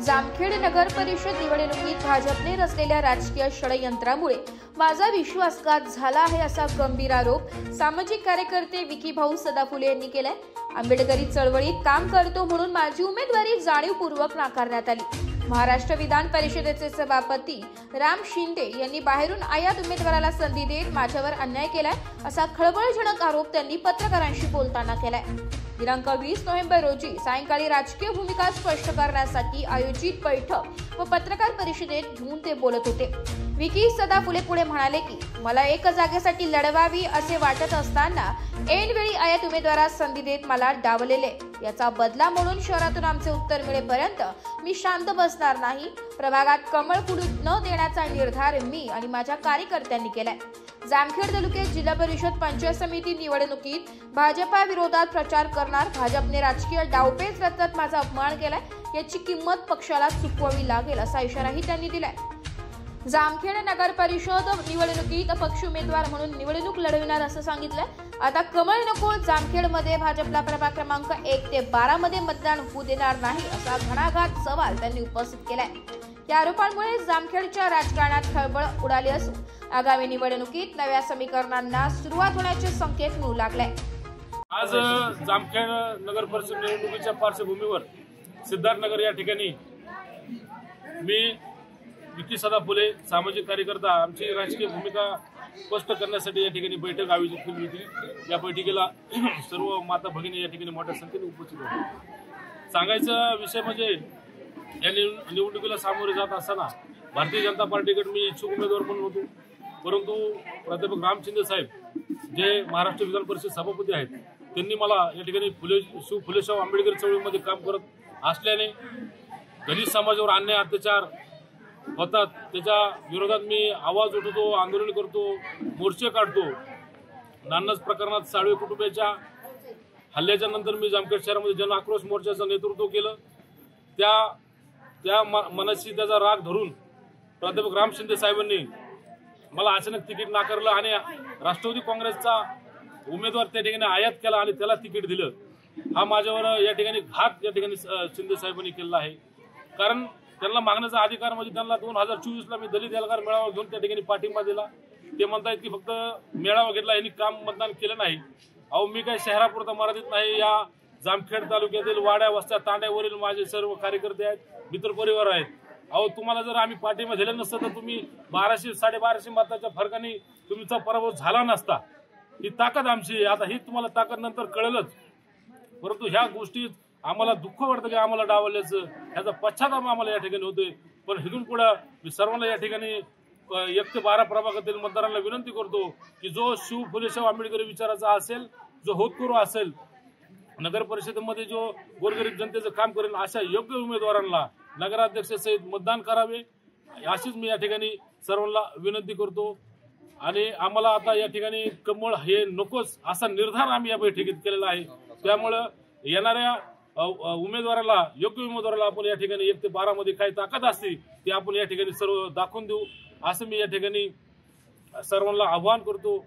जामखेड नगर परिषद निवडणुकीत भाजपने रचलेल्या राजकीय षडयंत्रामुळे माझा विश्वासघात झाला आहे असा गंभीर आरोप सामाजिक कार्यकर्ते विकी भाऊ सदाफुले यांनी केलाय। आंबेडकरी चळवळीत काम करतो म्हणून माझी उमेदवारी जाणीवपूर्वक नाकारण्यात आली। महाराष्ट्र विधान परिषदेचे सभापती राम शिंदे यांनी बाहेरून आयात उमेदवाराला संधी देत माझ्यावर अन्याय केलाय असा खळबळजनक आरोप त्यांनी पत्रकारांशी बोलताना केलाय। दिनांक 20 नोव्हेंबर रोजी सायंकाळी राजकीय भूमिका स्पष्ट करण्यासाठी आयोजित बैठक व पत्रकार परिषदेत घेऊन ते बोलत होते। विकी सदाफुले पुढे म्हणाले की मला एक जागेसाठी लढवावी असे वाटत असताना ऐनवेळी आयात उमेदवारास संधी देत मला डावलेले, याचा बदला म्हणून शहरातून आमचे उत्तर मिळेपर्यंत मी शांत बसणार नाही। प्रभागात कमळ फुलू न देण्याचा निर्धार मी आणि माझ्या कार्यकर्त्यांनी केलाय। जामखेड तालुक्यात जिल्हा परिषद पंचायत समिती निवडणुकीत भाजपा विरोधात प्रचार करणार भाजपने राजकीय डावपेच रचत माझा अपमान केलाय, याची किंमत पक्षाला चुकवावी लागेल असा इशाराही त्यांनी दिलाय। जामखेड नगर परिषद निवडणुकीत अपक्ष उमेदवार म्हणून निवडणूक लढविणार असं सांगितलं। आता कमळ नको, जामखेड मध्ये भाजपला प्रभाग क्रमांक 1 ते 12 मध्ये मतदान होऊ देणार नाही असा घणाघात सवाल त्यांनी उपस्थित केलाय। या आरोपांमुळे जामखेडच्या राजकारणात खळबळ उडाली असून आगामी निवडणुकीत नव्या समीकरणांना सुरुवात होण्याचे संकेत मिळू लागले। आज जामखेड नगर परिषद निवडणुकीच्या पार्श्वभूमीवर सिद्धार्थनगर या ठिकाणी मी विकी सदाफुले सामाजिक कार्यकर्ता आमची राजकीय भूमिका स्पष्ट करण्यासाठी या ठिकाणी बैठक आयोजित केली होती। या बैठकीला सर्व माता भगिनी या ठिकाणी मोठ्या संख्येने उपस्थित होते। सांगायचा विषय म्हणजे या निवडणुकीला सामोरे जात असताना भारतीय जनता पार्टीकडे मी इच्छुक उमेदवार म्हणून होतो, परंतु प्राध्यापक राम शिंदे साहेब जे महाराष्ट्र विधान परिषद सभापती आहेत त्यांनी मला या ठिकाणी फुलेशाह आंबेडकर चळवळीमध्ये काम करत असल्याने दलित समाजावर अन्याय अत्याचार होतात त्याच्या विरोधात मी आवाज उठवतो, आंदोलन करतो, मोर्चे काढतो। नान्नज प्रकरणात साळवे कुटुंबाच्या हल्ल्याच्या नंतर मी जामखेड शहरामध्ये जन आक्रोश मोर्चाचं नेतृत्व केलं। त्या मनसी त्याचा राग धरून प्राध्यापक राम शिंदे साहेबांनी मला अचानक तिकीट नाकारलं आणि राष्ट्रवादी काँग्रेसचा उमेदवार त्या ठिकाणी आयात केला आणि त्याला तिकीट दिलं। हा माझ्यावर या ठिकाणी घात या ठिकाणी शिंदे साहेबांनी केला आहे। कारण त्यांना मागण्याचा अधिकार म्हणजे त्यांना 2024 ला मी दलित एल्गार मेळावा घेऊन त्या ठिकाणी पाठिंबा दिला। ते म्हणतायत की फक्त मेळावा घेतला यांनी काम मतदान केलं नाही। अहो मी काही शहरापुरता मर्यादित नाही, या जामखेड तालुक्यातील वाड्या वस्त्या तांड्यावरील माझे सर्व कार्यकर्ते आहेत, मित्र परिवार आहेत। अहो तुम्हाला जर आम्ही पाठिंबा दिला नसता तर तुम्ही 1200-1250 मताच्या फरकाने तुमचा पराभव झाला नसता। ही ताकद आमची, आता ही तुम्हाला ताकद नंतर कळेलच। परंतु ह्या गोष्टीत आम्हाला दुःख वाटतं की आम्हाला डावल्याचं, ह्याचा पश्चाताप आम्हाला या ठिकाणी होतोय। पण इथून पुढे मी सर्वांना या ठिकाणी 1 ते 12 प्रभागातील मतदारांना विनंती करतो की जो फुलेशाह आंबेडकरी विचाराचा असेल, जो होतकरू असेल, नगर परिषदेमध्ये जो गोरगरीब जनतेचं काम करेल अशा योग्य उमेदवारांना नगराध्यक्ष सहित मतदान करावे अशीच मी या ठिकाणी सर्वांना विनंती करतो। आणि आम्हाला आता या ठिकाणी कमळ हे नकोच असा निर्धार आम्ही या बैठकीत केलेला आहे। त्यामुळे येणाऱ्या उमेदवाराला, योग्य उमेदवाराला आपण या ठिकाणी 1 ते 12 मध्ये काही ताकद असते ती आपण या ठिकाणी सर्व दाखवून देऊ असं मी या ठिकाणी सर्वांना आवाहन करतो।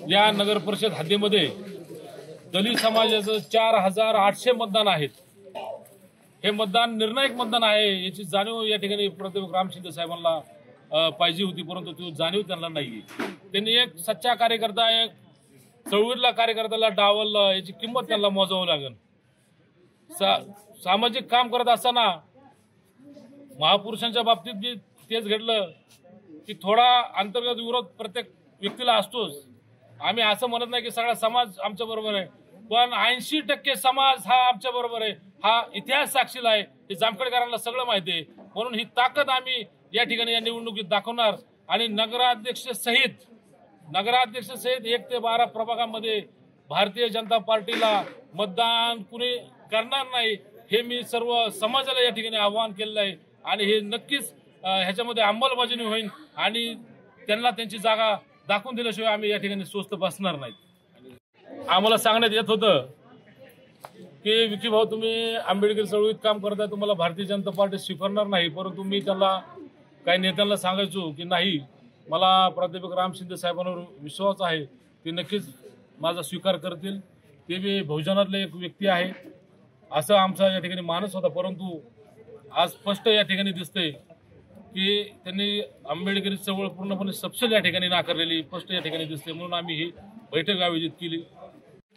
या नगर परिषद हद्दीमध्ये दलित समाजाचं 4800 मतदान आहेत। हे मतदान निर्णायक मतदान आहे याची जाणीव या ठिकाणी प्राध्यापक राम शिंदे साहेबांना पाहिजे होती, परंतु ती जाणीव त्यांना नाही। त्यांनी एक सच्चा कार्यकर्ता, एक चळवळीतला कार्यकर्त्याला डावललं, याची किंमत त्यांना मोजावं लागेल। सामाजिक काम करत असताना महापुरुषांच्या बाबतीत बी तेच घडलं की थोडा अंतर्गत विरोध प्रत्येक व्यक्तीला असतोच। आम्ही असं म्हणत नाही की सगळा समाज आमच्या बरोबर आहे, पण 80% समाज हा आमच्या बरोबर आहे, हा इतिहास साक्षीला आहे। हे जामखेडकरांना सगळं माहिती आहे, म्हणून ही ताकद आम्ही या ठिकाणी या निवडणुकीत दाखवणार आणि नगराध्यक्ष सहित 1 ते 12 प्रभागामध्ये भारतीय जनता पार्टीला मतदान कुणी करणार नाही हे मी सर्व समाजाला या ठिकाणी आवाहन केलेलं आहे। आणि हे नक्कीच ह्याच्यामध्ये अंमलबजावणी होईल आणि त्यांना त्यांची जागा दाखवून दिल्याशिवाय आम्ही या ठिकाणी स्वस्थ बसणार नाही। आम्हाला सांगण्यात येत होतं की विकी भाऊ तुम्ही आंबेडकर चळवळीत काम करताय, तुम्हाला भारतीय जनता पार्टी स्वीकारणार नाही, परंतु मी त्यांना काही नेत्यांना सांगायचो की नाही, मला प्राध्यापक राम शिंदे साहेबांवर विश्वास आहे, ते नक्कीच माझा स्वीकार करतील। ते बी बहुजनातले एक व्यक्ती आहे असं आमचा या ठिकाणी मानस होता, परंतु आज स्पष्ट या ठिकाणी दिसतंय की त्यांनी आंबेडकरी चळवळ पूर्णपणे सपशेल या ठिकाणी नाकारलेली स्पष्ट या ठिकाणी दिसते. म्हणून आम्ही ही बैठक आयोजित केली.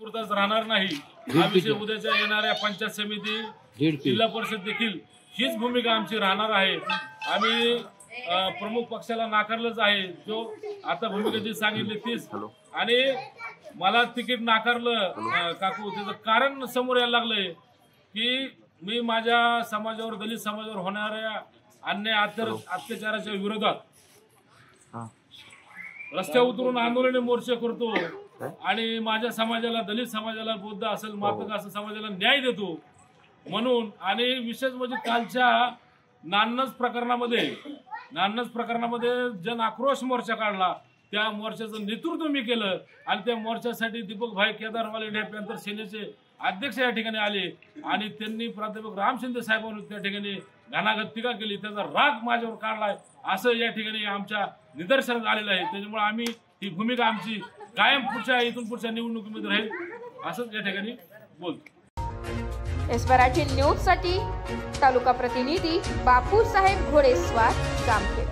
पुरताच राहणार नाही हा विषय उद्याच्या येणाऱ्या पंचायत समिती जिल्हा परिषद देखील हीच भूमिका आमची राहणार आहे. आम्ही प्रमुख पक्षाला नाकारलंच आहे, जो आता भूमिका जी सांगितली तीच. आणि मला तिकीट नाकारलं काकू, त्याचं कारण समोर यायला लागलंय की मी माझ्या समाजावर, दलित समाजावर होणाऱ्या अन्याय अत्याचाराच्या विरोधात रस्त्यावर उतरून आंदोलन मोर्चे करतो आणि माझ्या समाजाला, दलित समाजाला, बौद्ध असेल, मातंग असेल समाजाला न्याय देतो म्हणून. आणि विशेष म्हणजे कालच्या नान्नज प्रकरणामध्ये जन आक्रोश मोर्चा काढला. त्या मोर्चाचं नेतृत्व मी केलं आणि त्या मोर्चासाठी दीपक भाई केदार ऑल इंडिया पॅंथर सेनेचे अध्यक्ष या ठिकाणी आले आणि त्यांनी प्राध्यापक राम शिंदे साहेबांनी त्या ठिकाणी घणाघात टीका केली. त्याचा राग माझ्यावर काढलाय असं या ठिकाणी आमच्या निदर्शनास आलेलं आहे. त्याच्यामुळे आम्ही ही भूमिका आमची कायम इथून पुढच्या निवडणुकीमध्ये राहील असंच या ठिकाणी बोलतो. एस मराठी न्यूज साठी तालुका प्रतिनिधी बापूसाहेब घोडेस्वार, जामखेड.